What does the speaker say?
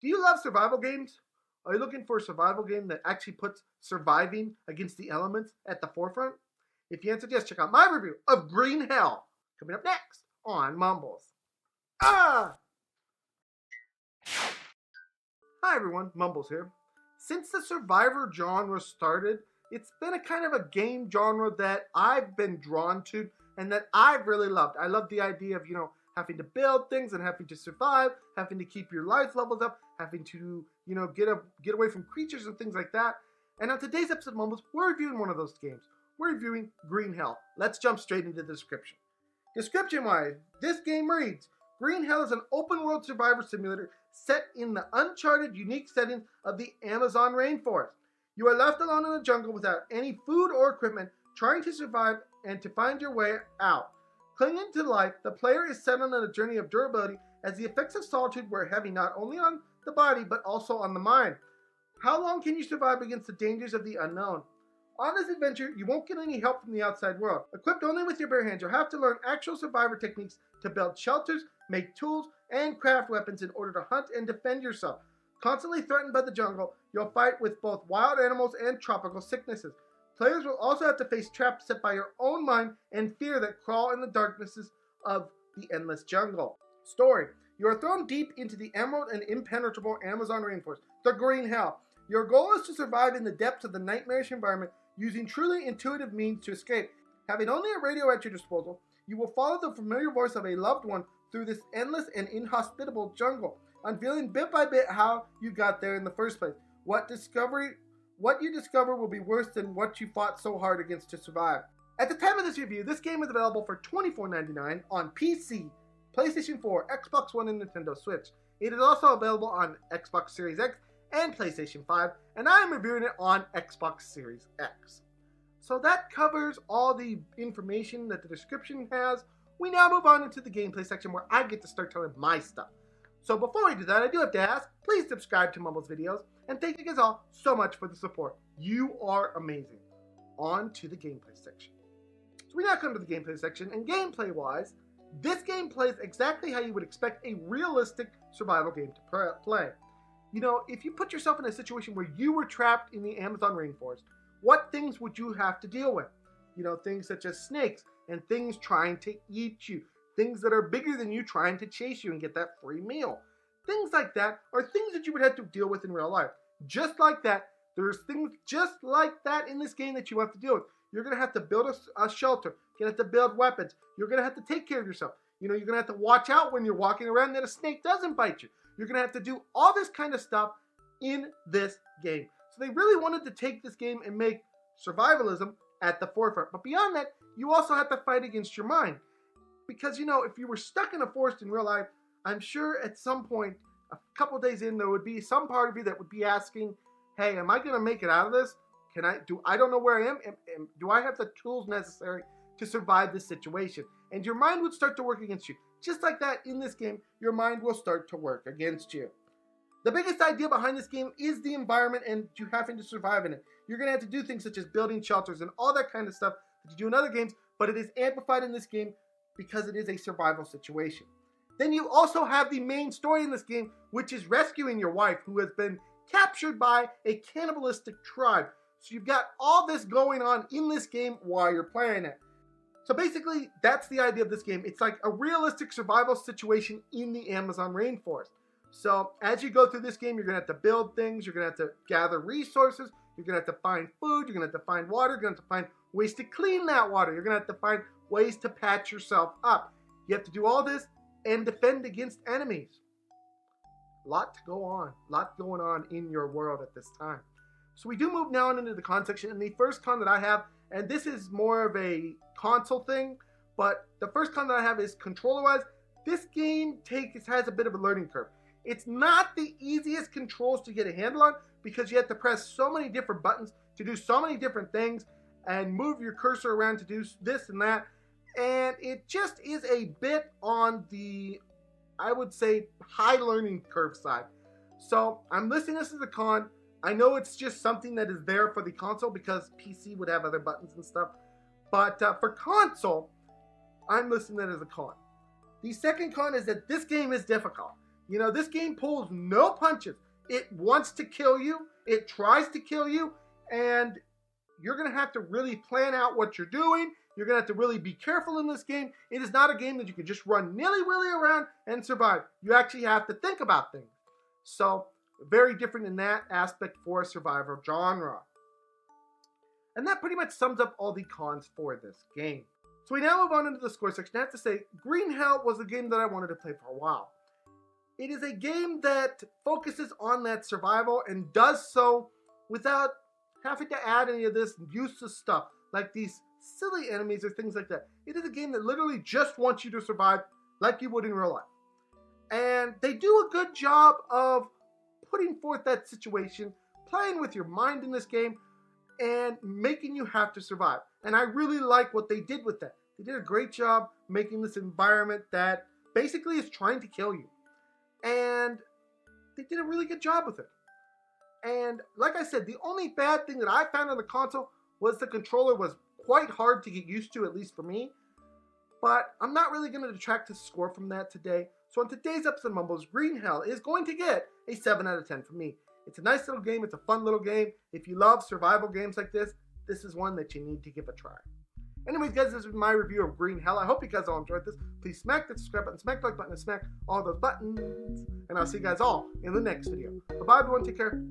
Do you love survival games? Are you looking for a survival game that actually puts surviving against the elements at the forefront? If you answered yes, check out my review of Green Hell, coming up next on Mumbles. Hi everyone, Mumbles here. Since the survivor genre started, it's been a kind of a game genre that I've been drawn to and that I've really loved. I love the idea of, having to build things and having to survive, having to keep your life levels up, having to, get away from creatures and things like that. And on today's episode of Mumbles, we're reviewing one of those games. We're reviewing Green Hell. Let's jump straight into the description. Description-wise, this game reads, Green Hell is an open-world survivor simulator set in the uncharted, unique setting of the Amazon rainforest. You are left alone in the jungle without any food or equipment, trying to survive and to find your way out. Clinging to life, the player is set on a journey of durability as the effects of solitude wear heavy not only on the body but also on the mind. How long can you survive against the dangers of the unknown? On this adventure, you won't get any help from the outside world. Equipped only with your bare hands, you'll have to learn actual survivor techniques to build shelters, make tools, and craft weapons in order to hunt and defend yourself. Constantly threatened by the jungle, you'll fight with both wild animals and tropical sicknesses. Players will also have to face traps set by your own mind and fear that crawl in the darknesses of the endless jungle. Story. You are thrown deep into the emerald and impenetrable Amazon rainforest, the Green Hell. Your goal is to survive in the depths of the nightmarish environment using truly intuitive means to escape. Having only a radio at your disposal, you will follow the familiar voice of a loved one through this endless and inhospitable jungle, unveiling bit by bit how you got there in the first place. What you discover will be worse than what you fought so hard against to survive. At the time of this review, this game is available for $24.99 on PC, PlayStation 4, Xbox One, and Nintendo Switch. It is also available on Xbox Series X and PlayStation 5, and I am reviewing it on Xbox Series X. So that covers all the information that the description has. We now move on into the gameplay section where I get to start telling my stuff. So before we do that, I do have to ask, please subscribe to MumblesVideos, and thank you guys all so much for the support. You are amazing. On to the gameplay section. So we now come to the gameplay section, and gameplay-wise, this game plays exactly how you would expect a realistic survival game to play. If you put yourself in a situation where you were trapped in the Amazon rainforest, what things would you have to deal with? Things such as snakes and things trying to eat you. Things that are bigger than you trying to chase you and get that free meal. Things like that are things that you would have to deal with in real life. Just like that, there's things just like that in this game that you have to deal with. You're going to have to build a shelter. You're going to have to build weapons. You're going to have to take care of yourself. You're going to have to watch out when you're walking around that a snake doesn't bite you. You're going to have to do all this kind of stuff in this game. So they really wanted to take this game and make survivalism at the forefront. But beyond that, you also have to fight against your mind. Because, if you were stuck in a forest in real life, I'm sure at some point, a couple days in, there would be some part of you that would be asking, hey, am I going to make it out of this? I don't know where I am. Do I have the tools necessary to survive this situation? And your mind would start to work against you. Just like that, in this game, your mind will start to work against you. The biggest idea behind this game is the environment and you having to survive in it. You're going to have to do things such as building shelters and all that kind of stuff that you do in other games, but it is amplified in this game because it is a survival situation. Then you also have the main story in this game, which is rescuing your wife, who has been captured by a cannibalistic tribe. So you've got all this going on in this game while you're playing it. So basically, that's the idea of this game. It's like a realistic survival situation in the Amazon rainforest. So as you go through this game, you're going to have to build things, you're going to have to gather resources, you're going to have to find food, you're going to have to find water, you're going to have to find ways to clean that water, you're going to have to find ways to patch yourself up. You have to do all this and defend against enemies. A lot to go on, a lot going on in your world at this time. So we do move now on into the con section, and the first con that I have, and this is more of a console thing, but the first con that I have is controller-wise. This game has a bit of a learning curve. It's not the easiest controls to get a handle on because you have to press so many different buttons to do so many different things and move your cursor around to do this and that. And it just is a bit on the, I would say, high learning curve side. So I'm listing this as a con. I know it's just something that is there for the console because PC would have other buttons and stuff. But for console, I'm listing that as a con. The second con is that this game is difficult. You know, this game pulls no punches. It wants to kill you. It tries to kill you. And you're going to have to really plan out what you're doing. You're going to have to really be careful in this game. It is not a game that you can just run nilly-willy around and survive. You actually have to think about things. So, very different in that aspect for a survival genre. And that pretty much sums up all the cons for this game. So we now move on into the score section. I have to say, Green Hell was a game that I wanted to play for a while. It is a game that focuses on that survival and does so without having to add any of this useless stuff, like these silly enemies or things like that. It is a game that literally just wants you to survive like you would in real life. And they do a good job of putting forth that situation, playing with your mind in this game, and making you have to survive. And I really like what they did with that. They did a great job making this environment that basically is trying to kill you. And they did a really good job with it. And like I said, the only bad thing that I found on the console was the controller was quite hard to get used to, at least for me. But I'm not really going to detract the score from that today. So on today's episode of Mumbles, Green Hell is going to get a 7 out of 10 from me. It's a nice little game. It's a fun little game. If you love survival games like this is one that you need to give a try. Anyways, guys, this is my review of Green Hell. I hope you guys all enjoyed this. Please smack the subscribe button, smack the like button, and smack all those buttons. And I'll see you guys all in the next video. Bye-bye, everyone. Take care.